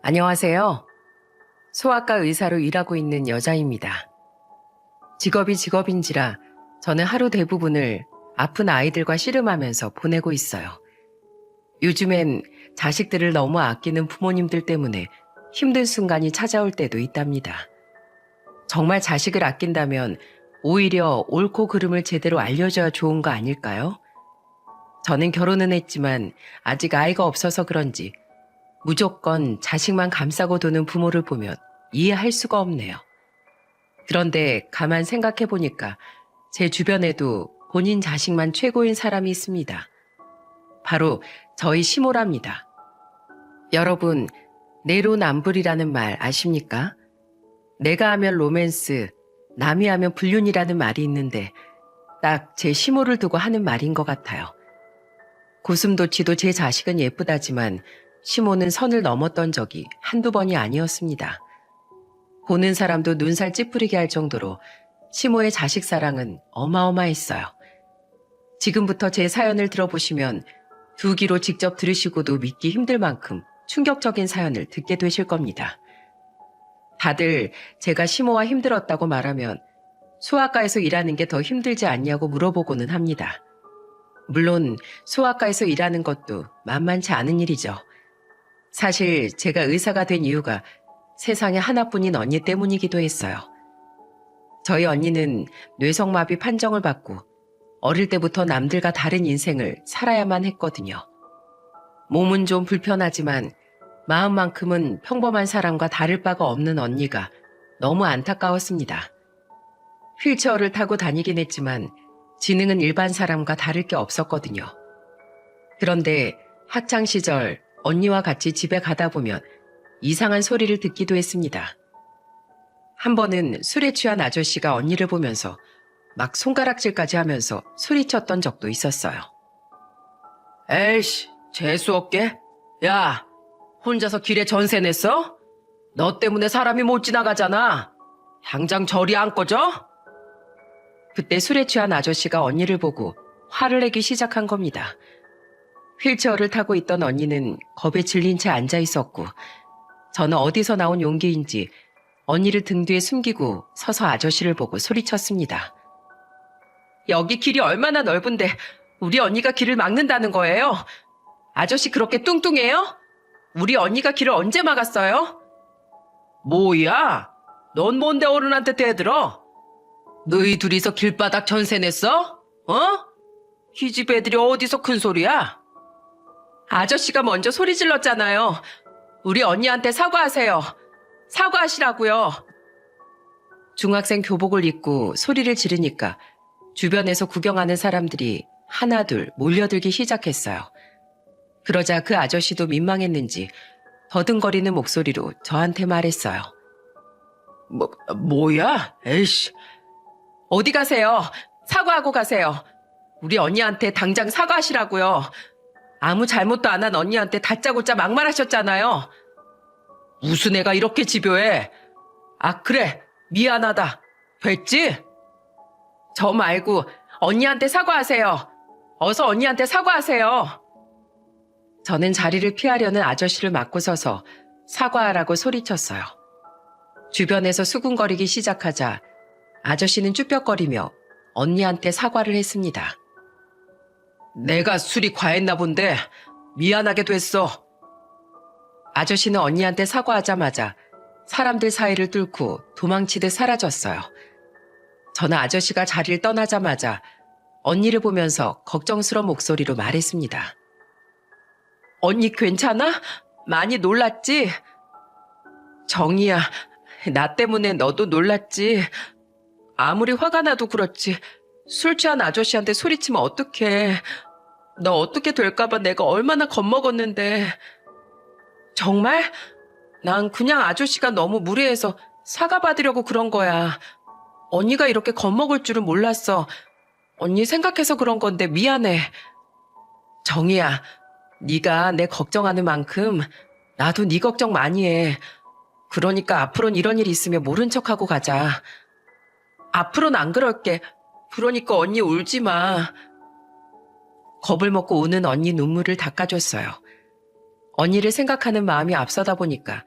안녕하세요. 소아과 의사로 일하고 있는 여자입니다. 직업이 직업인지라 저는 하루 대부분을 아픈 아이들과 씨름하면서 보내고 있어요. 요즘엔 자식들을 너무 아끼는 부모님들 때문에 힘든 순간이 찾아올 때도 있답니다. 정말 자식을 아낀다면 오히려 옳고 그름을 제대로 알려줘야 좋은 거 아닐까요? 저는 결혼은 했지만 아직 아이가 없어서 그런지 무조건 자식만 감싸고 도는 부모를 보면 이해할 수가 없네요. 그런데 가만 생각해 보니까 제 주변에도 본인 자식만 최고인 사람이 있습니다. 바로 저희 시모랍니다. 여러분, 내로남불이라는 말 아십니까? 내가 하면 로맨스, 남이 하면 불륜이라는 말이 있는데 딱 제 시모를 두고 하는 말인 것 같아요. 고슴도치도 제 자식은 예쁘다지만 시모는 선을 넘었던 적이 한두 번이 아니었습니다. 보는 사람도 눈살 찌푸리게 할 정도로 시모의 자식 사랑은 어마어마했어요. 지금부터 제 사연을 들어보시면 두 귀로 직접 들으시고도 믿기 힘들 만큼 충격적인 사연을 듣게 되실 겁니다. 다들 제가 시모와 힘들었다고 말하면 소아과에서 일하는 게 더 힘들지 않냐고 물어보고는 합니다. 물론 소아과에서 일하는 것도 만만치 않은 일이죠. 사실 제가 의사가 된 이유가 세상에 하나뿐인 언니 때문이기도 했어요. 저희 언니는 뇌성마비 판정을 받고 어릴 때부터 남들과 다른 인생을 살아야만 했거든요. 몸은 좀 불편하지만 마음만큼은 평범한 사람과 다를 바가 없는 언니가 너무 안타까웠습니다. 휠체어를 타고 다니긴 했지만 지능은 일반 사람과 다를 게 없었거든요. 그런데 학창 시절 언니와 같이 집에 가다 보면 이상한 소리를 듣기도 했습니다. 한 번은 술에 취한 아저씨가 언니를 보면서 막 손가락질까지 하면서 소리쳤던 적도 있었어요. 에이씨, 재수없게? 야, 혼자서 길에 전세 냈어? 너 때문에 사람이 못 지나가잖아. 당장 저리 안 꺼져? 그때 술에 취한 아저씨가 언니를 보고 화를 내기 시작한 겁니다. 휠체어를 타고 있던 언니는 겁에 질린 채 앉아 있었고 저는 어디서 나온 용기인지 언니를 등 뒤에 숨기고 서서 아저씨를 보고 소리쳤습니다. 여기 길이 얼마나 넓은데 우리 언니가 길을 막는다는 거예요? 아저씨 그렇게 뚱뚱해요? 우리 언니가 길을 언제 막았어요? 뭐야? 넌 뭔데 어른한테 대들어? 너희 둘이서 길바닥 전세 냈어? 어? 이 집 애들이 어디서 큰 소리야? 아저씨가 먼저 소리 질렀잖아요. 우리 언니한테 사과하세요. 사과하시라고요. 중학생 교복을 입고 소리를 지르니까 주변에서 구경하는 사람들이 하나둘 몰려들기 시작했어요. 그러자 그 아저씨도 민망했는지 더듬거리는 목소리로 저한테 말했어요. 뭐야? 에이씨. 어디 가세요? 사과하고 가세요. 우리 언니한테 당장 사과하시라고요. 아무 잘못도 안 한 언니한테 다짜고짜 막말하셨잖아요. 무슨 애가 이렇게 집요해? 아, 그래. 미안하다. 됐지? 저 말고 언니한테 사과하세요. 어서 언니한테 사과하세요. 저는 자리를 피하려는 아저씨를 막고 서서 사과하라고 소리쳤어요. 주변에서 수군거리기 시작하자 아저씨는 쭈뼛거리며 언니한테 사과를 했습니다. 내가 술이 과했나 본데 미안하게 됐어. 아저씨는 언니한테 사과하자마자 사람들 사이를 뚫고 도망치듯 사라졌어요. 저는 아저씨가 자리를 떠나자마자 언니를 보면서 걱정스러운 목소리로 말했습니다. 언니 괜찮아? 많이 놀랐지? 정희야, 나 때문에 너도 놀랐지? 아무리 화가 나도 그렇지. 술 취한 아저씨한테 소리치면 어떡해. 너 어떻게 될까봐 내가 얼마나 겁먹었는데. 정말? 난 그냥 아저씨가 너무 무례해서 사과받으려고 그런 거야. 언니가 이렇게 겁먹을 줄은 몰랐어. 언니 생각해서 그런 건데 미안해. 정희야, 네가 내 걱정하는 만큼 나도 네 걱정 많이 해. 그러니까 앞으로는 이런 일이 있으면 모른 척하고 가자. 앞으로는 안 그럴게. 그러니까 언니 울지 마. 겁을 먹고 우는 언니 눈물을 닦아줬어요. 언니를 생각하는 마음이 앞서다 보니까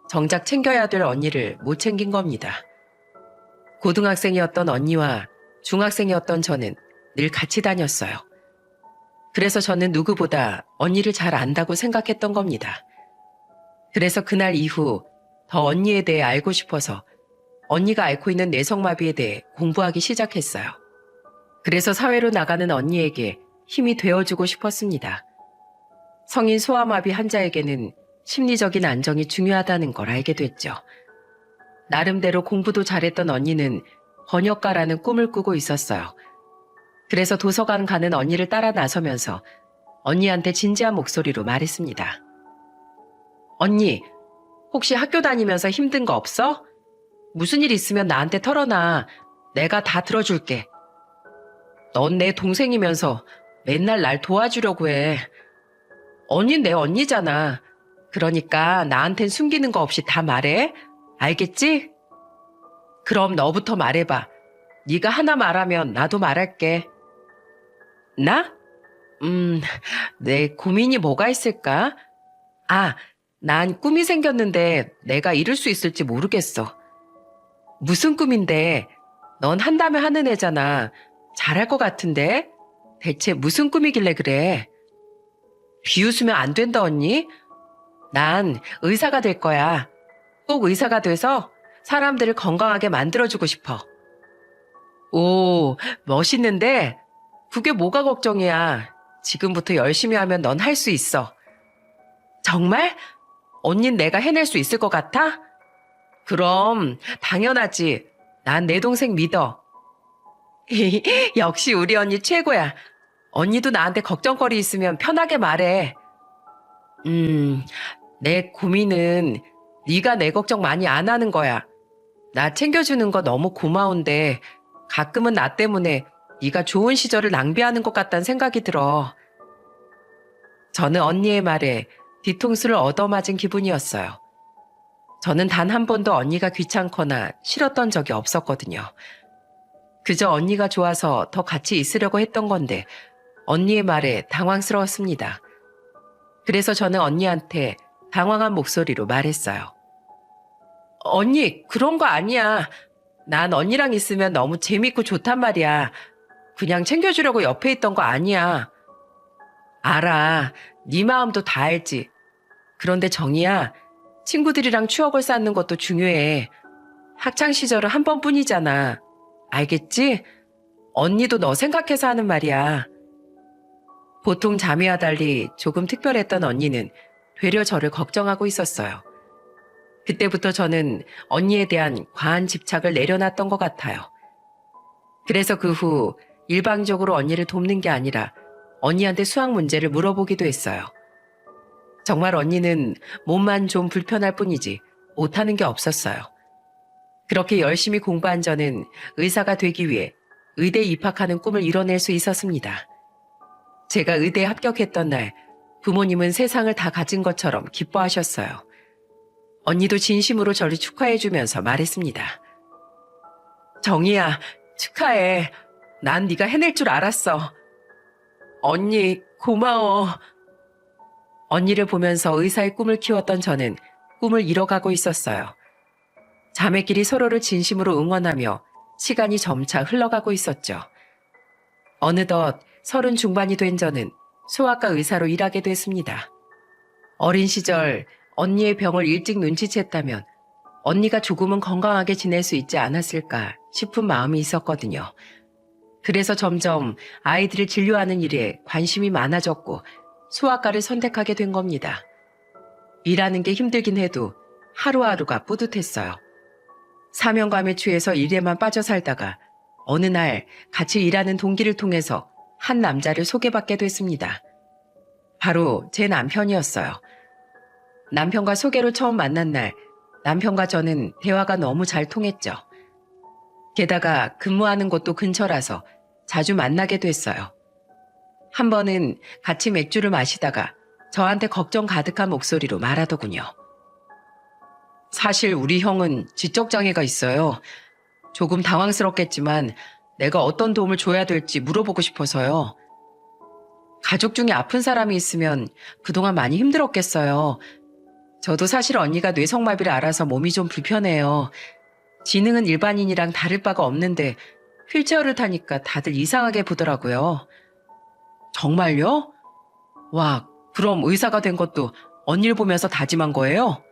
정작 챙겨야 될 언니를 못 챙긴 겁니다. 고등학생이었던 언니와 중학생이었던 저는 늘 같이 다녔어요. 그래서 저는 누구보다 언니를 잘 안다고 생각했던 겁니다. 그래서 그날 이후 더 언니에 대해 알고 싶어서 언니가 앓고 있는 뇌성마비에 대해 공부하기 시작했어요. 그래서 사회로 나가는 언니에게 힘이 되어주고 싶었습니다. 성인 소아마비 환자에게는 심리적인 안정이 중요하다는 걸 알게 됐죠. 나름대로 공부도 잘했던 언니는 번역가라는 꿈을 꾸고 있었어요. 그래서 도서관 가는 언니를 따라 나서면서 언니한테 진지한 목소리로 말했습니다. 언니, 혹시 학교 다니면서 힘든 거 없어? 무슨 일 있으면 나한테 털어놔. 내가 다 들어줄게. 넌 내 동생이면서 맨날 날 도와주려고 해. 언닌 내 언니잖아. 그러니까 나한텐 숨기는 거 없이 다 말해. 알겠지? 그럼 너부터 말해봐. 네가 하나 말하면 나도 말할게. 나? 내 고민이 뭐가 있을까? 난 꿈이 생겼는데 내가 이룰 수 있을지 모르겠어. 무슨 꿈인데? 넌 한다면 하는 애잖아. 잘할 것 같은데? 대체 무슨 꿈이길래 그래? 비웃으면 안 된다, 언니. 난 의사가 될 거야. 꼭 의사가 돼서 사람들을 건강하게 만들어주고 싶어. 오, 멋있는데? 그게 뭐가 걱정이야. 지금부터 열심히 하면 넌 할 수 있어. 정말? 언닌 내가 해낼 수 있을 것 같아? 그럼 당연하지. 난 내 동생 믿어. 역시 우리 언니 최고야. 언니도 나한테 걱정거리 있으면 편하게 말해. 내 고민은 네가 내 걱정 많이 안 하는 거야. 나 챙겨주는 거 너무 고마운데 가끔은 나 때문에 네가 좋은 시절을 낭비하는 것 같다는 생각이 들어. 저는 언니의 말에 뒤통수를 얻어맞은 기분이었어요. 저는 단 한 번도 언니가 귀찮거나 싫었던 적이 없었거든요. 그저 언니가 좋아서 더 같이 있으려고 했던 건데 언니의 말에 당황스러웠습니다. 그래서 저는 언니한테 당황한 목소리로 말했어요. 언니, 그런 거 아니야. 난 언니랑 있으면 너무 재밌고 좋단 말이야. 그냥 챙겨주려고 옆에 있던 거 아니야. 알아. 네 마음도 다 알지. 그런데 정이야, 친구들이랑 추억을 쌓는 것도 중요해. 학창시절은 한 번뿐이잖아. 알겠지? 언니도 너 생각해서 하는 말이야. 보통 자매와 달리 조금 특별했던 언니는 되려 저를 걱정하고 있었어요. 그때부터 저는 언니에 대한 과한 집착을 내려놨던 것 같아요. 그래서 그 후 일방적으로 언니를 돕는 게 아니라 언니한테 수학 문제를 물어보기도 했어요. 정말 언니는 몸만 좀 불편할 뿐이지 못하는 게 없었어요. 그렇게 열심히 공부한 저는 의사가 되기 위해 의대에 입학하는 꿈을 이뤄낼 수 있었습니다. 제가 의대에 합격했던 날 부모님은 세상을 다 가진 것처럼 기뻐하셨어요. 언니도 진심으로 저를 축하해주면서 말했습니다. 정희야, 축하해. 난 네가 해낼 줄 알았어. 언니, 고마워. 언니를 보면서 의사의 꿈을 키웠던 저는 꿈을 이뤄가고 있었어요. 자매끼리 서로를 진심으로 응원하며 시간이 점차 흘러가고 있었죠. 어느덧 30 중반이 된 저는 소아과 의사로 일하게 됐습니다. 어린 시절 언니의 병을 일찍 눈치챘다면 언니가 조금은 건강하게 지낼 수 있지 않았을까 싶은 마음이 있었거든요. 그래서 점점 아이들을 진료하는 일에 관심이 많아졌고 소아과를 선택하게 된 겁니다. 일하는 게 힘들긴 해도 하루하루가 뿌듯했어요. 사명감에 취해서 일에만 빠져 살다가 어느 날 같이 일하는 동기를 통해서 한 남자를 소개받게 됐습니다. 바로 제 남편이었어요. 남편과 소개로 처음 만난 날 남편과 저는 대화가 너무 잘 통했죠. 게다가 근무하는 곳도 근처라서 자주 만나게 됐어요. 한 번은 같이 맥주를 마시다가 저한테 걱정 가득한 목소리로 말하더군요. 사실 우리 형은 지적장애가 있어요. 조금 당황스럽겠지만 내가 어떤 도움을 줘야 될지 물어보고 싶어서요. 가족 중에 아픈 사람이 있으면 그동안 많이 힘들었겠어요. 저도 사실 언니가 뇌성마비를 앓아서 몸이 좀 불편해요. 지능은 일반인이랑 다를 바가 없는데 휠체어를 타니까 다들 이상하게 보더라고요. 정말요? 와, 그럼 의사가 된 것도 언니를 보면서 다짐한 거예요?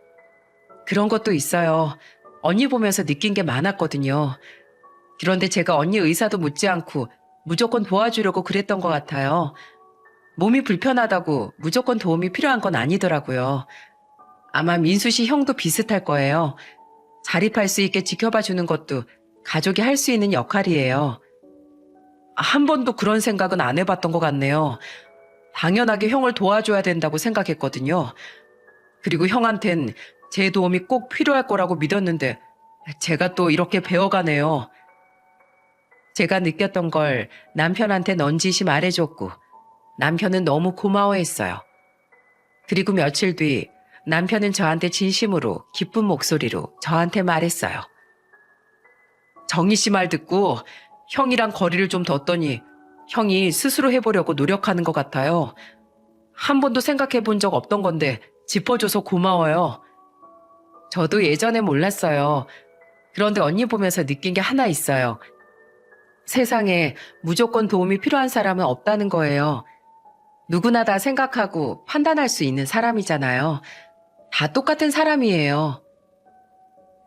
그런 것도 있어요. 언니 보면서 느낀 게 많았거든요. 그런데 제가 언니 의사도 묻지 않고 무조건 도와주려고 그랬던 것 같아요. 몸이 불편하다고 무조건 도움이 필요한 건 아니더라고요. 아마 민수 씨 형도 비슷할 거예요. 자립할 수 있게 지켜봐 주는 것도 가족이 할 수 있는 역할이에요. 한 번도 그런 생각은 안 해봤던 것 같네요. 당연하게 형을 도와줘야 된다고 생각했거든요. 그리고 형한텐 제 도움이 꼭 필요할 거라고 믿었는데 제가 또 이렇게 배워가네요. 제가 느꼈던 걸 남편한테 넌지시 말해줬고 남편은 너무 고마워했어요. 그리고 며칠 뒤 남편은 저한테 진심으로 기쁜 목소리로 저한테 말했어요. 정희 씨 말 듣고 형이랑 거리를 좀 뒀더니 형이 스스로 해보려고 노력하는 것 같아요. 한 번도 생각해 본 적 없던 건데 짚어줘서 고마워요. 저도 예전에 몰랐어요. 그런데 언니 보면서 느낀 게 하나 있어요. 세상에 무조건 도움이 필요한 사람은 없다는 거예요. 누구나 다 생각하고 판단할 수 있는 사람이잖아요. 다 똑같은 사람이에요.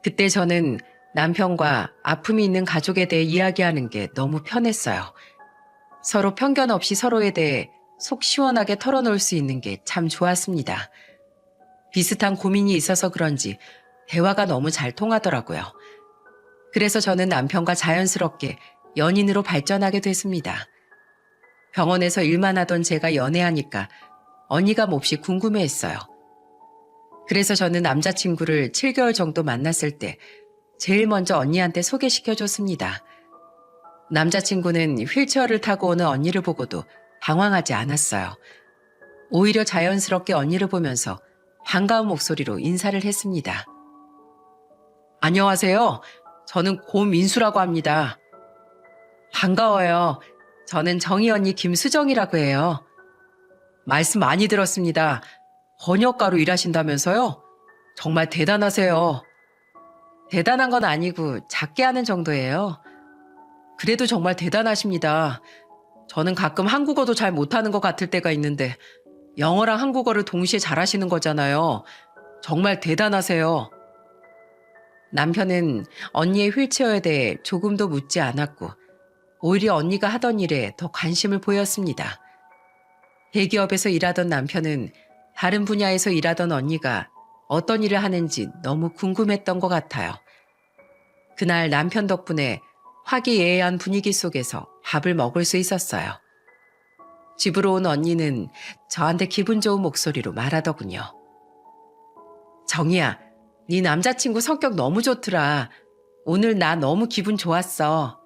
그때 저는 남편과 아픔이 있는 가족에 대해 이야기하는 게 너무 편했어요. 서로 편견 없이 서로에 대해 속 시원하게 털어놓을 수 있는 게 참 좋았습니다. 비슷한 고민이 있어서 그런지 대화가 너무 잘 통하더라고요. 그래서 저는 남편과 자연스럽게 연인으로 발전하게 됐습니다. 병원에서 일만 하던 제가 연애하니까 언니가 몹시 궁금해했어요. 그래서 저는 남자친구를 7개월 정도 만났을 때 제일 먼저 언니한테 소개시켜줬습니다. 남자친구는 휠체어를 타고 오는 언니를 보고도 당황하지 않았어요. 오히려 자연스럽게 언니를 보면서 반가운 목소리로 인사를 했습니다. 안녕하세요. 저는 고민수라고 합니다. 반가워요. 저는 정희 언니 김수정이라고 해요. 말씀 많이 들었습니다. 번역가로 일하신다면서요? 정말 대단하세요. 대단한 건 아니고 작게 하는 정도예요. 그래도 정말 대단하십니다. 저는 가끔 한국어도 잘 못하는 것 같을 때가 있는데 영어랑 한국어를 동시에 잘하시는 거잖아요. 정말 대단하세요. 남편은 언니의 휠체어에 대해 조금도 묻지 않았고 오히려 언니가 하던 일에 더 관심을 보였습니다. 대기업에서 일하던 남편은 다른 분야에서 일하던 언니가 어떤 일을 하는지 너무 궁금했던 것 같아요. 그날 남편 덕분에 화기애애한 분위기 속에서 밥을 먹을 수 있었어요. 집으로 온 언니는 저한테 기분 좋은 목소리로 말하더군요. 정희야, 네 남자친구 성격 너무 좋더라. 오늘 나 너무 기분 좋았어.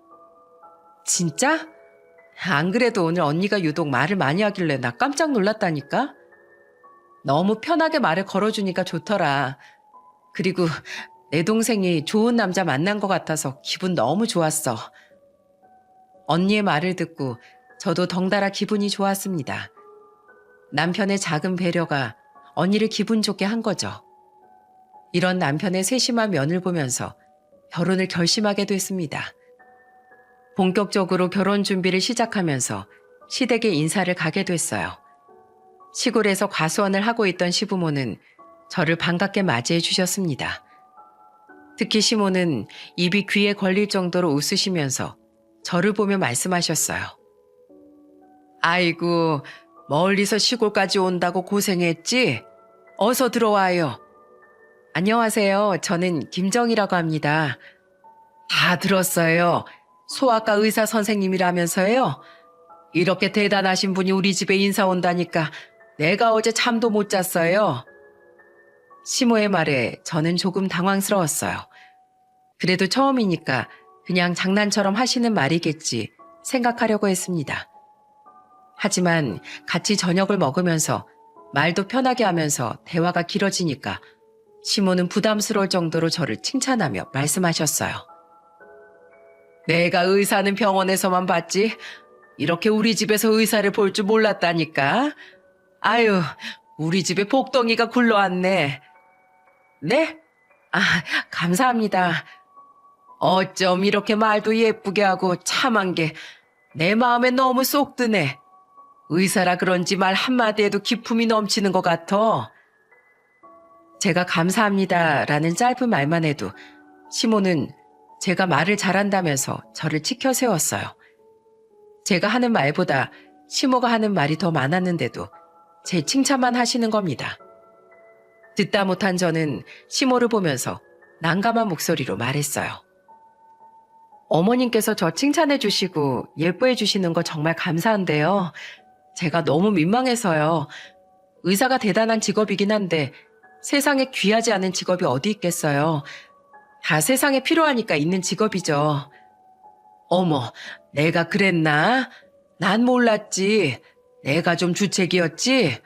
진짜? 안 그래도 오늘 언니가 유독 말을 많이 하길래 나 깜짝 놀랐다니까? 너무 편하게 말을 걸어주니까 좋더라. 그리고 내 동생이 좋은 남자 만난 것 같아서 기분 너무 좋았어. 언니의 말을 듣고 저도 덩달아 기분이 좋았습니다. 남편의 작은 배려가 언니를 기분 좋게 한 거죠. 이런 남편의 세심한 면을 보면서 결혼을 결심하게 됐습니다. 본격적으로 결혼 준비를 시작하면서 시댁에 인사를 가게 됐어요. 시골에서 과수원을 하고 있던 시부모는 저를 반갑게 맞이해 주셨습니다. 특히 시모는 입이 귀에 걸릴 정도로 웃으시면서 저를 보며 말씀하셨어요. 아이고, 멀리서 시골까지 온다고 고생했지? 어서 들어와요. 안녕하세요. 저는 김정희라고 합니다. 다 들었어요. 소아과 의사 선생님이라면서요? 이렇게 대단하신 분이 우리 집에 인사 온다니까 내가 어제 잠도 못 잤어요. 시모의 말에 저는 조금 당황스러웠어요. 그래도 처음이니까 그냥 장난처럼 하시는 말이겠지 생각하려고 했습니다. 하지만 같이 저녁을 먹으면서 말도 편하게 하면서 대화가 길어지니까 시모는 부담스러울 정도로 저를 칭찬하며 말씀하셨어요. 내가 의사는 병원에서만 봤지 이렇게 우리 집에서 의사를 볼 줄 몰랐다니까. 아유, 우리 집에 복덩이가 굴러왔네. 네? 아, 감사합니다. 어쩜 이렇게 말도 예쁘게 하고 참한 게 내 마음에 너무 쏙 드네. 의사라 그런지 말 한마디에도 기품이 넘치는 것 같아. 제가 감사합니다라는 짧은 말만 해도 시모는 제가 말을 잘한다면서 저를 치켜 세웠어요. 제가 하는 말보다 시모가 하는 말이 더 많았는데도 제 칭찬만 하시는 겁니다. 듣다 못한 저는 시모를 보면서 난감한 목소리로 말했어요. 어머님께서 저 칭찬해 주시고 예뻐해 주시는 거 정말 감사한데요. 제가 너무 민망해서요. 의사가 대단한 직업이긴 한데 세상에 귀하지 않은 직업이 어디 있겠어요. 다 세상에 필요하니까 있는 직업이죠. 어머, 내가 그랬나? 난 몰랐지. 내가 좀 주책이었지?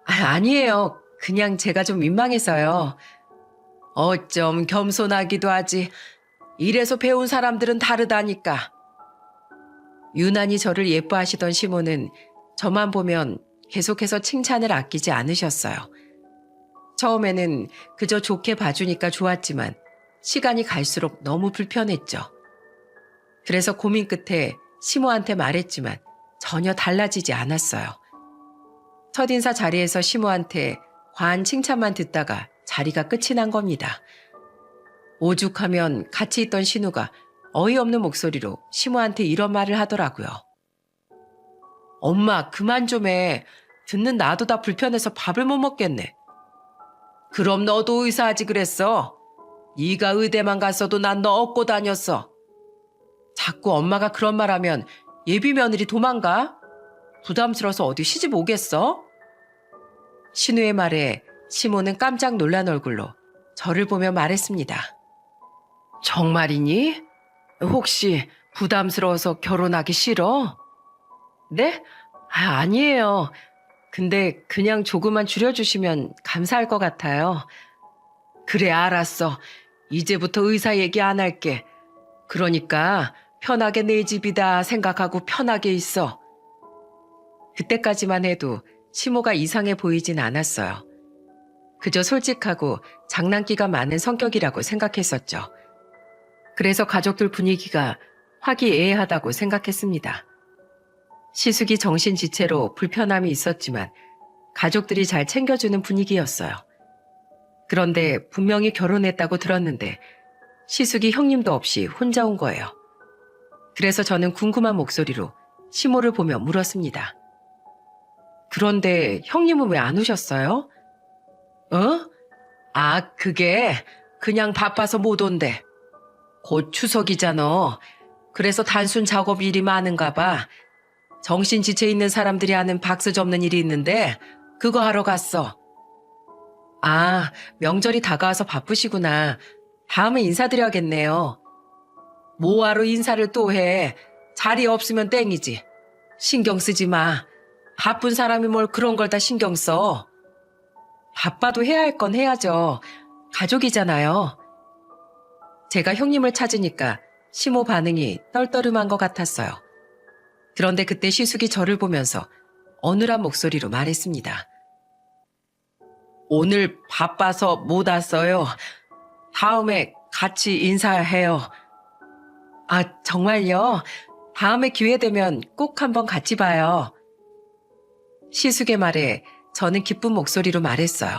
아니에요. 그냥 제가 좀 민망해서요. 어쩜 겸손하기도 하지. 이래서 배운 사람들은 다르다니까. 유난히 저를 예뻐하시던 시모는 저만 보면 계속해서 칭찬을 아끼지 않으셨어요. 처음에는 그저 좋게 봐주니까 좋았지만 시간이 갈수록 너무 불편했죠. 그래서 고민 끝에 시모한테 말했지만 전혀 달라지지 않았어요. 첫인사 자리에서 시모한테 과한 칭찬만 듣다가 자리가 끝이 난 겁니다. 오죽하면 같이 있던 신우가 어이없는 목소리로 시모한테 이런 말을 하더라고요. 엄마 그만 좀 해. 듣는 나도 다 불편해서 밥을 못 먹겠네. 그럼 너도 의사하지 그랬어. 네가 의대만 갔어도 난 너 업고 다녔어. 자꾸 엄마가 그런 말 하면 예비 며느리 도망가? 부담스러워서 어디 시집 오겠어? 신우의 말에 시모는 깜짝 놀란 얼굴로 저를 보며 말했습니다. 정말이니? 혹시 부담스러워서 결혼하기 싫어? 네? 아니에요. 근데 그냥 조금만 줄여주시면 감사할 것 같아요. 그래, 알았어. 이제부터 의사 얘기 안 할게. 그러니까 편하게 내 집이다 생각하고 편하게 있어. 그때까지만 해도 시모가 이상해 보이진 않았어요. 그저 솔직하고 장난기가 많은 성격이라고 생각했었죠. 그래서 가족들 분위기가 화기애애하다고 생각했습니다. 시숙이 정신지체로 불편함이 있었지만 가족들이 잘 챙겨주는 분위기였어요. 그런데 분명히 결혼했다고 들었는데 시숙이 형님도 없이 혼자 온 거예요. 그래서 저는 궁금한 목소리로 시모를 보며 물었습니다. 그런데 형님은 왜 안 오셨어요? 그게 그냥 바빠서 못 온대. 곧 추석이잖아. 그래서 단순 작업 일이 많은가 봐. 정신지체 있는 사람들이 하는 박스 접는 일이 있는데 그거 하러 갔어. 명절이 다가와서 바쁘시구나. 다음에 인사드려야겠네요. 뭐하러 인사를 또 해. 자리 없으면 땡이지. 신경 쓰지 마. 바쁜 사람이 뭘 그런 걸 다 신경 써. 바빠도 해야 할 건 해야죠. 가족이잖아요. 제가 형님을 찾으니까 시모 반응이 떨떠름한 것 같았어요. 그런데 그때 시숙이 저를 보면서 어눌한 목소리로 말했습니다. 오늘 바빠서 못 왔어요. 다음에 같이 인사해요. 정말요? 다음에 기회 되면 꼭 한번 같이 봐요. 시숙의 말에 저는 기쁜 목소리로 말했어요.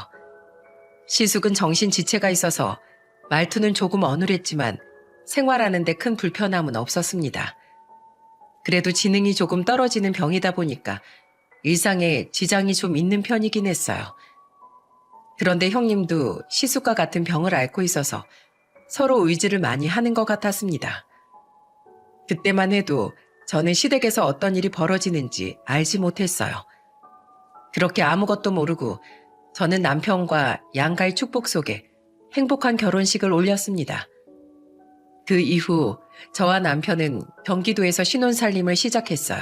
시숙은 정신지체가 있어서 말투는 조금 어눌했지만 생활하는 데 큰 불편함은 없었습니다. 그래도 지능이 조금 떨어지는 병이다 보니까 일상에 지장이 좀 있는 편이긴 했어요. 그런데 형님도 시숙과 같은 병을 앓고 있어서 서로 의지를 많이 하는 것 같았습니다. 그때만 해도 저는 시댁에서 어떤 일이 벌어지는지 알지 못했어요. 그렇게 아무것도 모르고 저는 남편과 양가의 축복 속에 행복한 결혼식을 올렸습니다. 그 이후 저와 남편은 경기도에서 신혼살림을 시작했어요.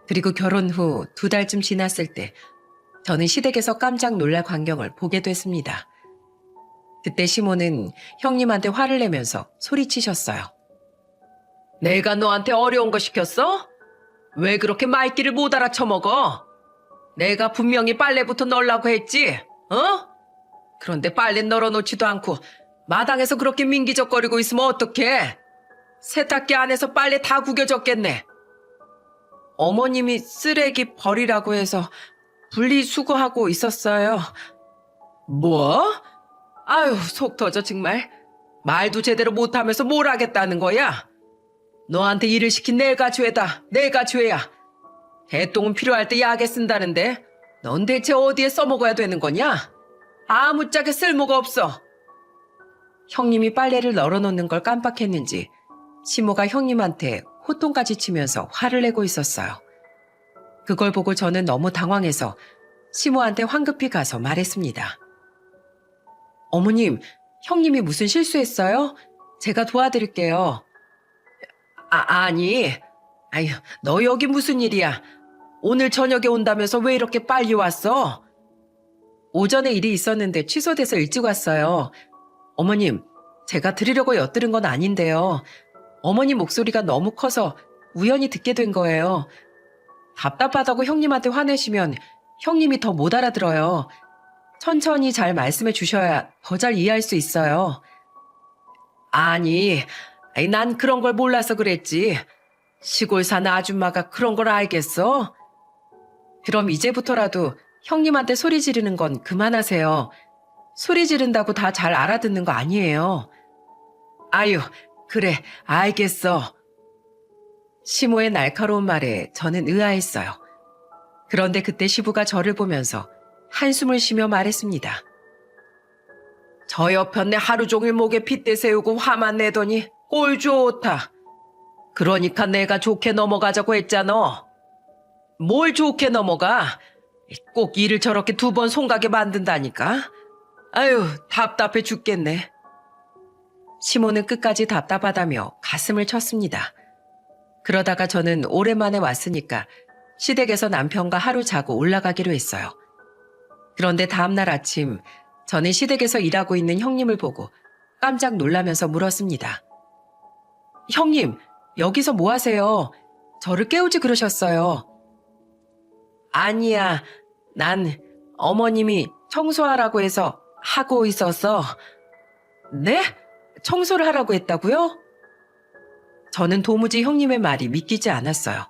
그리고 결혼 후 2달쯤 지났을 때 저는 시댁에서 깜짝 놀랄 광경을 보게 됐습니다. 그때 시모는 형님한테 화를 내면서 소리치셨어요. 내가 너한테 어려운 거 시켰어? 왜 그렇게 말귀를 못 알아쳐먹어? 내가 분명히 빨래부터 널라고 했지, 어? 그런데 빨래 널어놓지도 않고 마당에서 그렇게 민기적거리고 있으면 어떡해? 세탁기 안에서 빨래 다 구겨졌겠네. 어머님이 쓰레기 버리라고 해서 분리수거하고 있었어요. 뭐? 아유, 속 터져 정말. 말도 제대로 못하면서 뭘 하겠다는 거야? 너한테 일을 시킨 내가 죄다. 내가 죄야. 대똥은 필요할 때 약에 쓴다는데 넌 대체 어디에 써먹어야 되는 거냐? 아무짝에 쓸모가 없어. 형님이 빨래를 널어놓는 걸 깜빡했는지 시모가 형님한테 호통까지 치면서 화를 내고 있었어요. 그걸 보고 저는 너무 당황해서 시모한테 황급히 가서 말했습니다. 어머님, 형님이 무슨 실수했어요? 제가 도와드릴게요. 아니. 아유, 너 여기 무슨 일이야? 오늘 저녁에 온다면서 왜 이렇게 빨리 왔어? 오전에 일이 있었는데 취소돼서 일찍 왔어요. 어머님, 제가 드리려고 엿들은 건 아닌데요. 어머님 목소리가 너무 커서 우연히 듣게 된 거예요. 답답하다고 형님한테 화내시면 형님이 더 못 알아들어요. 천천히 잘 말씀해 주셔야 더 잘 이해할 수 있어요. 아니, 난 그런 걸 몰라서 그랬지. 시골 사는 아줌마가 그런 걸 알겠어? 그럼 이제부터라도 형님한테 소리 지르는 건 그만하세요. 소리 지른다고 다 잘 알아듣는 거 아니에요. 아유, 그래, 알겠어. 시모의 날카로운 말에 저는 의아했어요. 그런데 그때 시부가 저를 보면서 한숨을 쉬며 말했습니다. 저 옆편네 하루 종일 목에 핏대 세우고 화만 내더니 꼴 좋다. 그러니까 내가 좋게 넘어가자고 했잖아. 뭘 좋게 넘어가? 꼭 일을 저렇게 2번 손가게 만든다니까. 아유, 답답해 죽겠네. 시모는 끝까지 답답하다며 가슴을 쳤습니다. 그러다가 저는 오랜만에 왔으니까 시댁에서 남편과 하루 자고 올라가기로 했어요. 그런데 다음날 아침 저는 시댁에서 일하고 있는 형님을 보고 깜짝 놀라면서 물었습니다. 형님, 여기서 뭐 하세요? 저를 깨우지 그러셨어요. 아니야, 난 어머님이 청소하라고 해서 하고 있어서. 네? 청소를 하라고 했다고요? 저는 도무지 형님의 말이 믿기지 않았어요.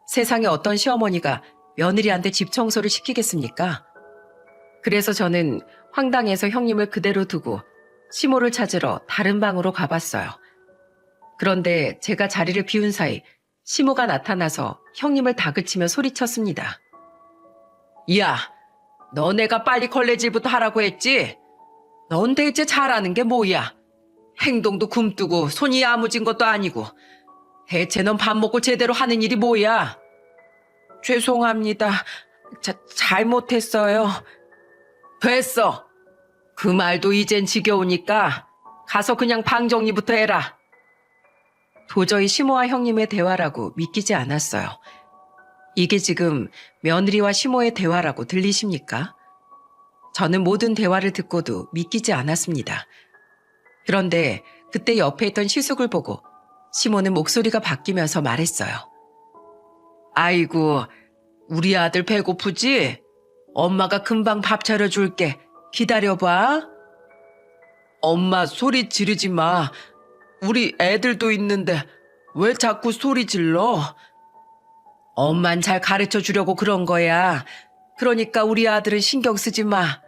세상에 어떤 시어머니가 며느리한테 집 청소를 시키겠습니까? 그래서 저는 황당해서 형님을 그대로 두고 시모를 찾으러 다른 방으로 가봤어요. 그런데 제가 자리를 비운 사이 시모가 나타나서 형님을 다그치며 소리쳤습니다. 야, 너네가 빨리 걸레질부터 하라고 했지? 넌 대체 잘하는 게 뭐야? 행동도 굼뜨고 손이 야무진 것도 아니고 대체 넌 밥 먹고 제대로 하는 일이 뭐야? 죄송합니다. 잘못했어요. 됐어. 그 말도 이젠 지겨우니까 가서 그냥 방 정리부터 해라. 도저히 시모와 형님의 대화라고 믿기지 않았어요. 이게 지금 며느리와 시모의 대화라고 들리십니까? 저는 모든 대화를 듣고도 믿기지 않았습니다. 그런데 그때 옆에 있던 시숙을 보고 시모는 목소리가 바뀌면서 말했어요. 아이고, 우리 아들 배고프지? 엄마가 금방 밥 차려줄게. 기다려봐. 엄마 소리 지르지 마. 우리 애들도 있는데 왜 자꾸 소리 질러? 엄만 잘 가르쳐 주려고 그런 거야. 그러니까 우리 아들은 신경 쓰지 마.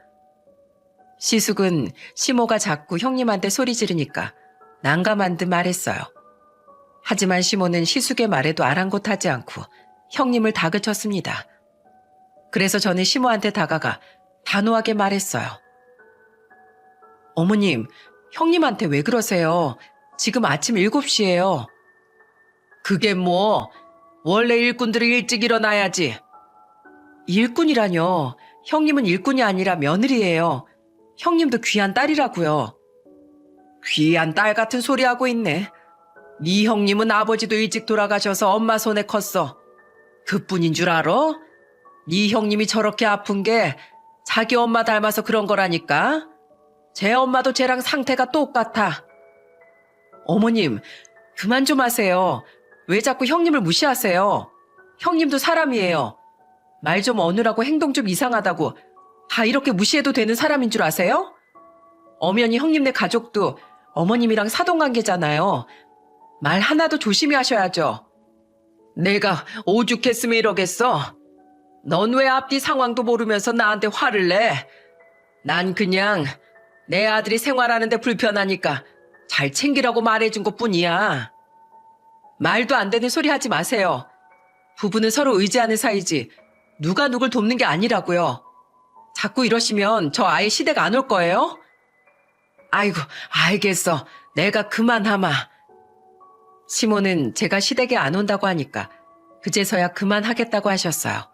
시숙은 시모가 자꾸 형님한테 소리 지르니까 난감한 듯 말했어요. 하지만 시모는 시숙의 말에도 아랑곳하지 않고 형님을 다그쳤습니다. 그래서 저는 시모한테 다가가 단호하게 말했어요. 어머님, 형님한테 왜 그러세요? 지금 아침 7시예요. 그게 뭐, 원래 일꾼들이 일찍 일어나야지. 일꾼이라뇨. 형님은 일꾼이 아니라 며느리예요. 형님도 귀한 딸이라고요. 귀한 딸 같은 소리 하고 있네. 네 형님은 아버지도 일찍 돌아가셔서 엄마 손에 컸어. 그뿐인 줄 알아? 네 형님이 저렇게 아픈 게 자기 엄마 닮아서 그런 거라니까. 제 엄마도 쟤랑 상태가 똑같아. 어머님, 그만 좀 하세요. 왜 자꾸 형님을 무시하세요? 형님도 사람이에요. 말 좀 어느라고 행동 좀 이상하다고 다 이렇게 무시해도 되는 사람인 줄 아세요? 엄연히 형님네 가족도 어머님이랑 사돈관계잖아요. 말 하나도 조심히 하셔야죠. 내가 오죽했으면 이러겠어? 넌 왜 앞뒤 상황도 모르면서 나한테 화를 내? 난 그냥 내 아들이 생활하는데 불편하니까 잘 챙기라고 말해준 것뿐이야. 말도 안 되는 소리 하지 마세요. 부부는 서로 의지하는 사이지 누가 누굴 돕는 게 아니라고요. 자꾸 이러시면 저 아예 시댁 안 올 거예요? 아이고, 알겠어. 내가 그만하마. 시모는 제가 시댁에 안 온다고 하니까 그제서야 그만하겠다고 하셨어요.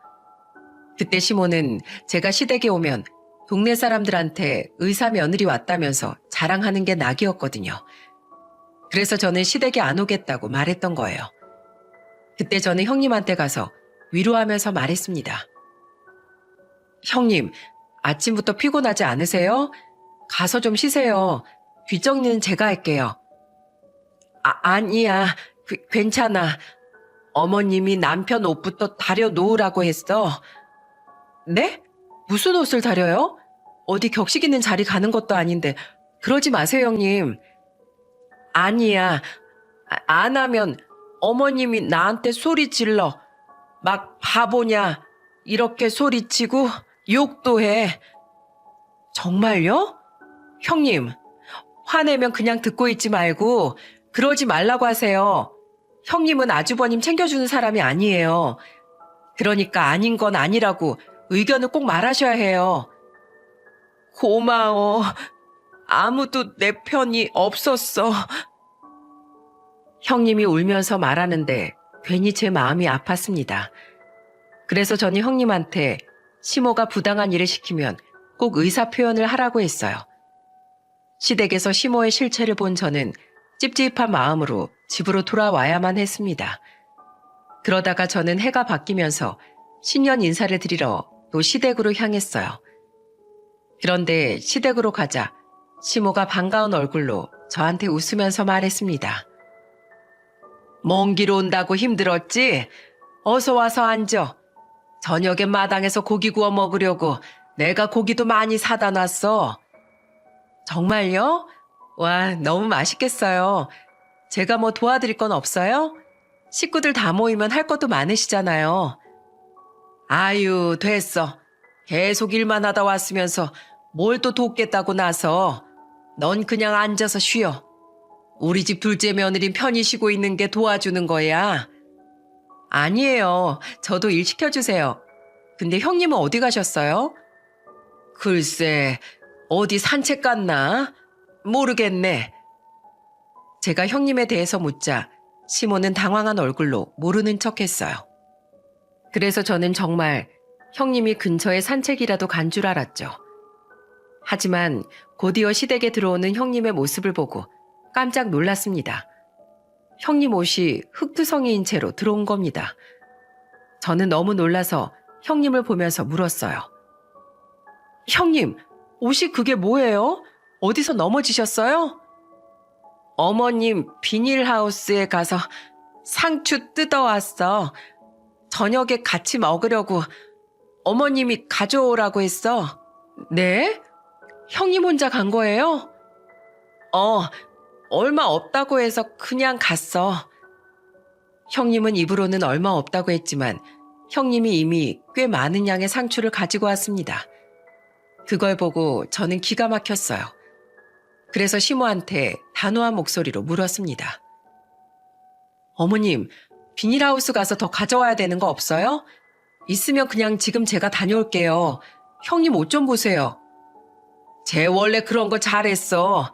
그때 시모는 제가 시댁에 오면 동네 사람들한테 의사 며느리 왔다면서 자랑하는 게 낙이었거든요. 그래서 저는 시댁에 안 오겠다고 말했던 거예요. 그때 저는 형님한테 가서 위로하면서 말했습니다. 형님, 아침부터 피곤하지 않으세요? 가서 좀 쉬세요. 뒷정리는 제가 할게요. 아니야. 괜찮아. 어머님이 남편 옷부터 다려 놓으라고 했어. 네? 무슨 옷을 다려요? 어디 격식 있는 자리 가는 것도 아닌데 그러지 마세요, 형님. 아니야. 안 하면 어머님이 나한테 소리 질러. 막 바보냐. 이렇게 소리치고 욕도 해. 정말요? 형님, 화내면 그냥 듣고 있지 말고 그러지 말라고 하세요. 형님은 아주버님 챙겨주는 사람이 아니에요. 그러니까 아닌 건 아니라고 의견을 꼭 말하셔야 해요. 고마워. 아무도 내 편이 없었어. 형님이 울면서 말하는데 괜히 제 마음이 아팠습니다. 그래서 저는 형님한테 시모가 부당한 일을 시키면 꼭 의사 표현을 하라고 했어요. 시댁에서 시모의 실체를 본 저는 찝찝한 마음으로 집으로 돌아와야만 했습니다. 그러다가 저는 해가 바뀌면서 신년 인사를 드리러 또 시댁으로 향했어요. 그런데 시댁으로 가자 시모가 반가운 얼굴로 저한테 웃으면서 말했습니다. 먼 길 온다고 힘들었지? 어서 와서 앉아. 저녁에 마당에서 고기 구워 먹으려고 내가 고기도 많이 사다 놨어. 정말요? 와, 너무 맛있겠어요. 제가 뭐 도와드릴 건 없어요? 식구들 다 모이면 할 것도 많으시잖아요. 아유, 됐어. 계속 일만 하다 왔으면서 뭘 또 돕겠다고 나서. 넌 그냥 앉아서 쉬어. 우리 집 둘째 며느린 편히 쉬고 있는 게 도와주는 거야. 아니에요. 저도 일 시켜주세요. 근데 형님은 어디 가셨어요? 글쎄, 어디 산책 갔나? 모르겠네. 제가 형님에 대해서 묻자 시모는 당황한 얼굴로 모르는 척했어요. 그래서 저는 정말 형님이 근처에 산책이라도 간 줄 알았죠. 하지만 곧이어 시댁에 들어오는 형님의 모습을 보고 깜짝 놀랐습니다. 형님 옷이 흙투성이인 채로 들어온 겁니다. 저는 너무 놀라서 형님을 보면서 물었어요. 형님, 옷이 그게 뭐예요? 어디서 넘어지셨어요? 어머님 비닐하우스에 가서 상추 뜯어왔어. 저녁에 같이 먹으려고 어머님이 가져오라고 했어. 네? 형님 혼자 간 거예요? 얼마 없다고 해서 그냥 갔어. 형님은 입으로는 얼마 없다고 했지만 형님이 이미 꽤 많은 양의 상추를 가지고 왔습니다. 그걸 보고 저는 기가 막혔어요. 그래서 시모한테 단호한 목소리로 물었습니다. 어머님, 비닐하우스 가서 더 가져와야 되는 거 없어요? 있으면 그냥 지금 제가 다녀올게요. 형님 옷 좀 보세요. 쟤 원래 그런 거 잘했어.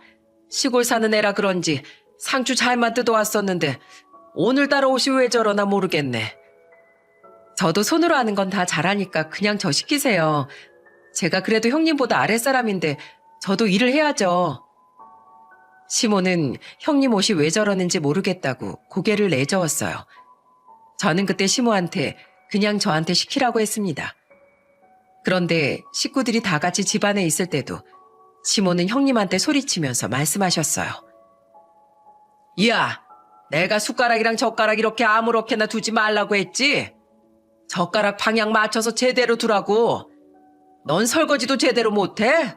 시골 사는 애라 그런지 상추 잘만 뜯어왔었는데 오늘따라 옷이 왜 저러나 모르겠네. 저도 손으로 하는 건 다 잘하니까 그냥 저 시키세요. 제가 그래도 형님보다 아랫사람인데 저도 일을 해야죠. 시모는 형님 옷이 왜 저러는지 모르겠다고 고개를 내저었어요. 저는 그때 시모한테 그냥 저한테 시키라고 했습니다. 그런데 식구들이 다 같이 집안에 있을 때도 시모는 형님한테 소리치면서 말씀하셨어요. 야, 내가 숟가락이랑 젓가락 이렇게 아무렇게나 두지 말라고 했지? 젓가락 방향 맞춰서 제대로 두라고. 넌 설거지도 제대로 못해?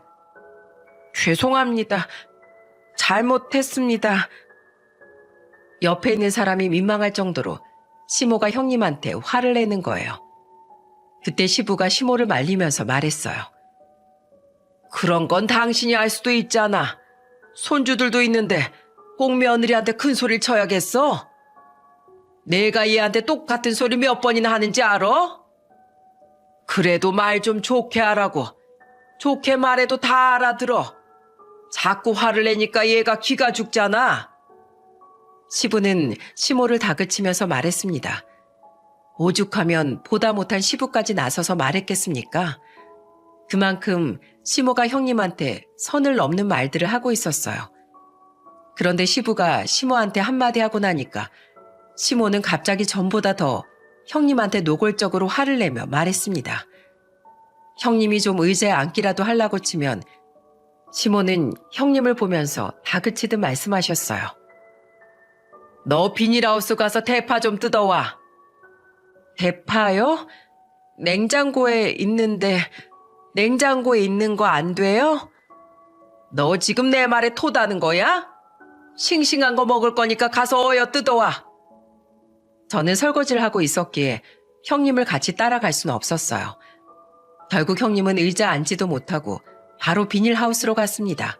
죄송합니다. 잘못했습니다. 옆에 있는 사람이 민망할 정도로 시모가 형님한테 화를 내는 거예요. 그때 시부가 시모를 말리면서 말했어요. 그런 건 당신이 알 수도 있잖아. 손주들도 있는데 꼭 며느리한테 큰 소리를 쳐야겠어? 내가 얘한테 똑같은 소리 몇 번이나 하는지 알아? 그래도 말 좀 좋게 하라고. 좋게 말해도 다 알아들어. 자꾸 화를 내니까 얘가 기가 죽잖아. 시부는 시모를 다그치면서 말했습니다. 오죽하면 보다 못한 시부까지 나서서 말했겠습니까? 그만큼 시모가 형님한테 선을 넘는 말들을 하고 있었어요. 그런데 시부가 시모한테 한마디 하고 나니까 시모는 갑자기 전보다 더 형님한테 노골적으로 화를 내며 말했습니다. 형님이 좀 의자에 앉기라도 하려고 치면 시모는 형님을 보면서 다그치듯 말씀하셨어요. 너 비닐하우스 가서 대파 좀 뜯어와. 대파요? 냉장고에 있는데 냉장고에 있는 거 안 돼요? 너 지금 내 말에 토다는 거야? 싱싱한 거 먹을 거니까 가서 어여 뜯어와. 저는 설거지를 하고 있었기에 형님을 같이 따라갈 수는 없었어요. 결국 형님은 의자에 앉지도 못하고 바로 비닐하우스로 갔습니다.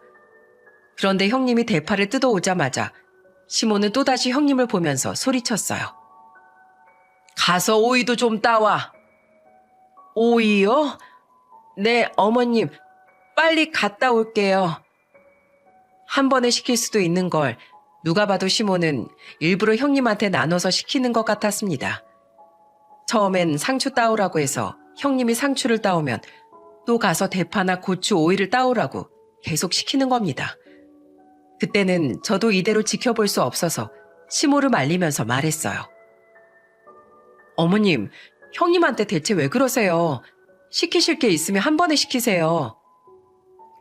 그런데 형님이 대파를 뜯어오자마자 시모는 또다시 형님을 보면서 소리쳤어요. 가서 오이도 좀 따와. 오이요? 네, 어머님, 빨리 갔다 올게요. 한 번에 시킬 수도 있는 걸 누가 봐도 시모는 일부러 형님한테 나눠서 시키는 것 같았습니다. 처음엔 상추 따오라고 해서 형님이 상추를 따오면 또 가서 대파나 고추, 오이를 따오라고 계속 시키는 겁니다. 그때는 저도 이대로 지켜볼 수 없어서 시모를 말리면서 말했어요. 어머님, 형님한테 대체 왜 그러세요? 시키실 게 있으면 한 번에 시키세요.